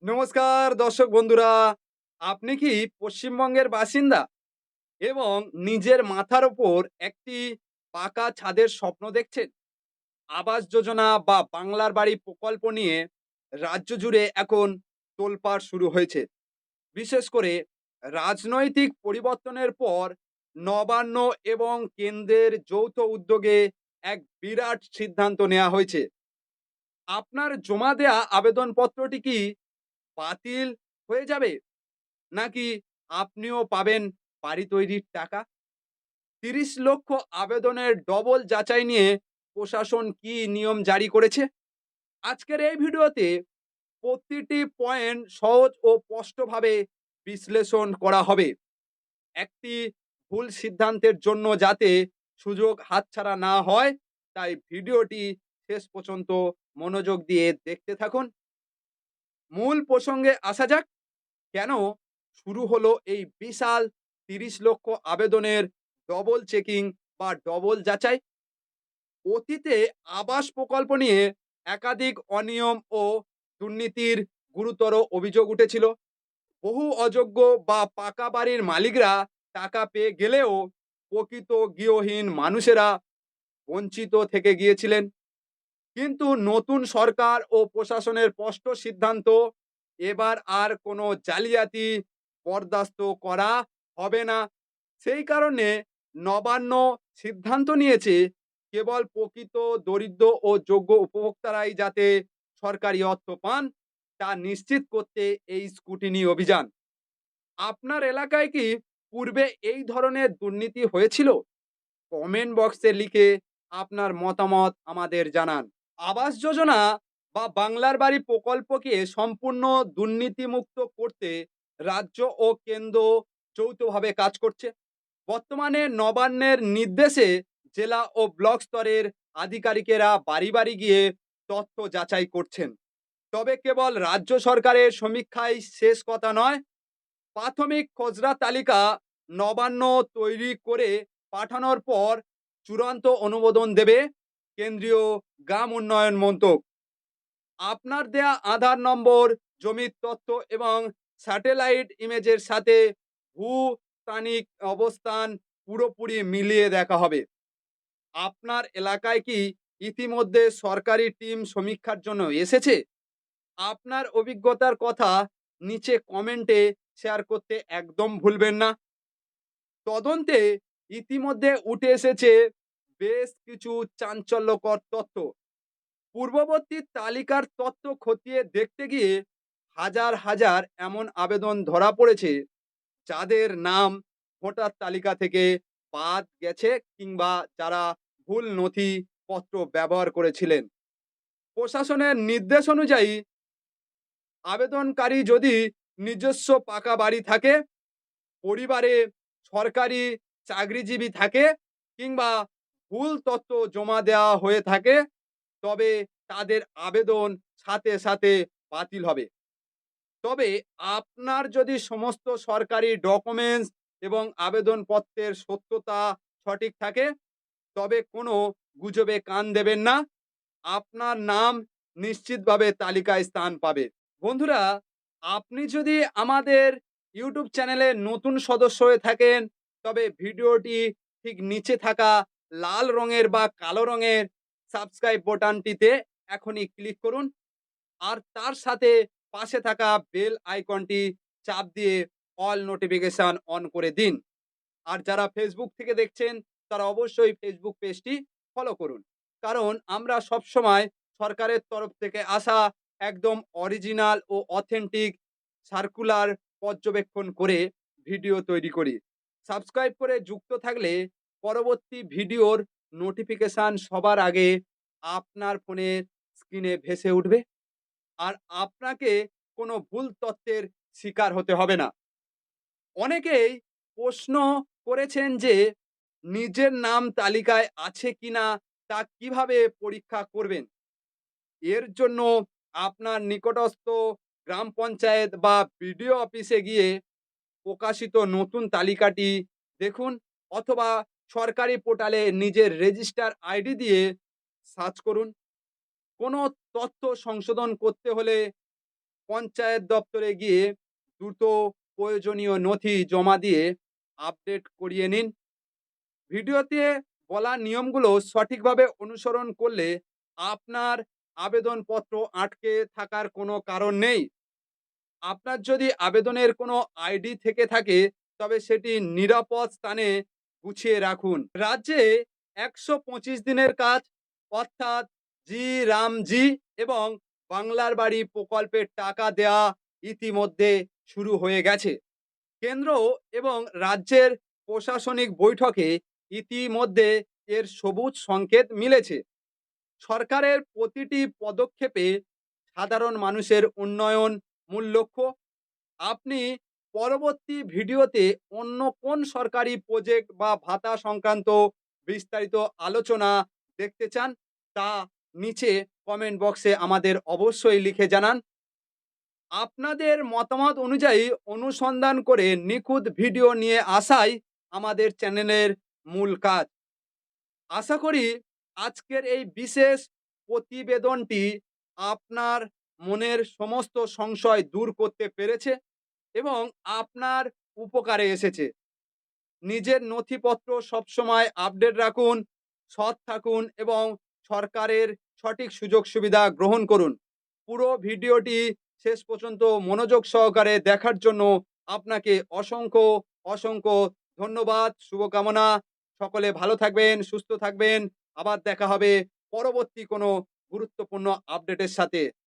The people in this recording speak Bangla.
নমস্কার দর্শক বন্ধুরা। আপনি কি পশ্চিমবঙ্গের বাসিন্দা এবং নিজের মাথার ওপর একটি পাকা ছাদের স্বপ্ন দেখছেন? আবাস যোজনা বা বাংলার বাড়ি প্রকল্প নিয়ে রাজ্য জুড়ে এখন তোলপাড় শুরু হয়েছে। বিশেষ করে রাজনৈতিক পরিবর্তনের পর নবান্ন এবং কেন্দ্রের যৌথ উদ্যোগে এক বিরাট সিদ্ধান্ত নেওয়া হয়েছে। আপনার জমা দেয়া আবেদনপত্রটি কি বাতিল হয়ে যাবে? নাকি আপনিও পাবেন বাড়ি তৈরির টাকা? ৩০ লক্ষ আবেদনের ডবল যাচাই নিয়ে প্রশাসন কি নিয়ম জারি করেছে? আজকের এই ভিডিওতে প্রতিটি পয়েন্ট সহজ ও স্পষ্টভাবে বিশ্লেষণ করা হবে। একটি ভুল সিদ্ধান্তের জন্য যাতে সুযোগ হাতছাড়া না হয়, তাই ভিডিওটি শেষ পর্যন্ত মনোযোগ দিয়ে দেখতে থাকুন। মূল প্রসঙ্গে আসা যাক। কেন শুরু হলো এই বিশাল ৩০ লক্ষ আবেদনের ডবল চেকিং বা ডবল যাচাই? অতীতে আবাস প্রকল্প নিয়ে একাধিক অনিয়ম ও দুর্নীতির গুরুতর অভিযোগ উঠেছিল। বহু অযোগ্য বা পাকা বাড়ির মালিকরা টাকা পেয়ে গেলেও প্রকৃত গৃহহীন মানুষেরা বঞ্চিত থেকে গিয়েছিলেন। কিন্তু নতুন সরকার ও প্রশাসনের স্পষ্ট সিদ্ধান্ত, এবার আর কোনো জালিয়াতি বরদাস্ত করা হবে না। সেই কারণে নবান্ন সিদ্ধান্ত নিয়েছে কেবল প্রকৃত দরিদ্র ও যোগ্য উপভোক্তারাই যাতে সরকারি অর্থ পান তা নিশ্চিত করতে এই স্কুটিনি অভিযান। আপনার এলাকায় কি পূর্বে এই ধরনের দুর্নীতি হয়েছিল? কমেন্ট বক্সে লিখে আপনার মতামত আমাদের জানান। আবাস যোজনা বা বাংলার বাড়ি প্রকল্পকে সম্পূর্ণ দুর্নীতিমুক্ত করতে রাজ্য ও কেন্দ্র যৌথভাবে কাজ করছে। বর্তমানে নবান্নের নির্দেশে জেলা ও ব্লক স্তরের আধিকারিকেরা বাড়ি বাড়ি গিয়ে তথ্য যাচাই করছেন। তবে কেবল রাজ্য সরকারের সমীক্ষাই শেষ কথা নয়। প্রাথমিক খসড়া তালিকা নবান্ন তৈরি করে পাঠানোর পর চূড়ান্ত অনুমোদন দেবে কেন্দ্রীয় গ্রাম উন্নয়ন মন্ত্রক। আপনার দেয়া আধার নম্বর, জমির তথ্য এবং স্যাটেলাইট ইমেজের সাথে ভূতাত্ত্বিক অবস্থান পুরোপুরি মিলিয়ে দেখা হবে। আপনার এলাকায় কি ইতিমধ্যে সরকারি টিম সমীক্ষার জন্য এসেছে? আপনার অভিজ্ঞতার কথা নিচে কমেন্টে শেয়ার করতে একদম ভুলবেন না। তদন্তে ইতিমধ্যে উঠে এসেছে বেশ কিছু চাঞ্চল্যকর তথ্য। পূর্ববর্তী তালিকার তথ্য খতিয়ে দেখতে গিয়ে হাজার হাজার এমন আবেদন ধরা পড়েছে যাদের নাম ভোটার তালিকা থেকে বাদ গেছে কিংবা যারা ভুল নথিপত্র ব্যবহার করেছিলেন। প্রশাসনের নির্দেশ অনুযায়ী আবেদনকারী যদি নিজস্ব পাকা বাড়ি থাকে, পরিবারে সরকারি চাকরিজীবী থাকে কিংবা ভুল তথ্য জমা দেওয়া হয়ে থাকে, তবে তাদের আবেদন সাথে সাথে বাতিল হবে। তবে আপনার যদি সমস্ত সরকারি ডকুমেন্টস এবং আবেদনপত্রের সত্যতা সঠিক থাকে, তবে কোনো গুজবে কান দেবেন না। আপনার নাম নিশ্চিতভাবে তালিকায় স্থান পাবে। বন্ধুরা, আপনি যদি আমাদের ইউটিউব চ্যানেলে নতুন সদস্য হয়ে থাকেন, তবে ভিডিওটি ঠিক নিচে থাকা লাল রঙের বা কালো রঙের সাবস্ক্রাইব বোতামটিতে এখনই ক্লিক করুন। আর তার সাথে পাশে থাকা বেল আইকনটি চাপ দিয়ে অল নোটিফিকেশন অন করে দিন। আর যারা ফেসবুক থেকে দেখছেন, তারা অবশ্যই ফেসবুক পেজটি ফলো করুন। কারণ আমরা সবসময় সরকারের তরফ থেকে আসা একদম অরিজিনাল ও অথেন্টিক সার্কুলার পর্যবেক্ষণ করে ভিডিও তৈরি করি। সাবস্ক্রাইব করে যুক্ত থাকলে পরবর্তী ভিডিওর নোটিফিকেশন সবার আগে আপনার ফোনের স্ক্রিনে ভেসে উঠবে। আর আপনাকে কোনো ভুল তথ্যের শিকার হতে হবে না। অনেকেই প্রশ্ন করেছেন যে নিজের নাম তালিকায় আছে কিনা তা কিভাবে পরীক্ষা করবেন? এর জন্য আপনার নিকটস্থ গ্রাম পঞ্চায়েত বা বিডিও অফিসে গিয়ে প্রকাশিত নতুন তালিকাটি দেখুন, অথবা সরকারি পোর্টালে নিজের রেজিস্টার আইডি দিয়ে সার্চ করুন। কোনো তথ্য সংশোধন করতে হলে পঞ্চায়েত দপ্তরে গিয়ে দ্রুত প্রয়োজনীয় নথি জমা দিয়ে আপডেট করিয়ে নিন। ভিডিওতে বলা নিয়মগুলো সঠিকভাবে অনুসরণ করলে আপনার আবেদনপত্র আটকে থাকার কোনো কারণ নেই। আপনার যদি আবেদনের কোনো আইডি থেকে থাকে তবে সেটি নিরাপদ স্থানে গুছিয়ে রাখুন। রাজ্যে ১২৫ দিনের কাজ অর্থাৎ জি রামজি এবং বাংলার বাড়ি প্রকল্পের টাকা দেয়া ইতিমধ্যে শুরু হয়ে গেছে। কেন্দ্র এবং রাজ্যের প্রশাসনিক বৈঠকে ইতিমধ্যে এর সবুজ সংকেত মিলেছে। সরকারের প্রতিটি পদক্ষেপে সাধারণ মানুষের উন্নয়ন মূল লক্ষ্য। আপনি পরবর্তী ভিডিওতে অন্য কোন সরকারি প্রজেক্ট বা ভাতা সংক্রান্ত বিস্তারিত আলোচনা দেখতে চান তা নিচে কমেন্ট বক্সে আমাদের অবশ্যই লিখে জানান। আপনাদের মতামত অনুযায়ী অনুসন্ধান করে নিখুঁত ভিডিও নিয়ে আসাই আমাদের চ্যানেলের মূল কাজ। আশা করি আজকের এই বিশেষ প্রতিবেদনটি আপনার মনের সমস্ত সংশয় দূর করতে পেরেছে এবং আপনার উপকারে এসেছে। নিজের নথিপত্র সবসময় আপডেট রাখুন, সৎ থাকুন এবং সরকারের সঠিক সুযোগ সুবিধা গ্রহণ করুন। পুরো ভিডিওটি শেষ পর্যন্ত মনোযোগ সহকারে দেখার জন্য আপনাকে অসংখ্য অসংখ্য ধন্যবাদ, শুভকামনা। সকলে ভালো থাকবেন, সুস্থ থাকবেন। আবার দেখা হবে পরবর্তী কোনো গুরুত্বপূর্ণ আপডেটের সাথে।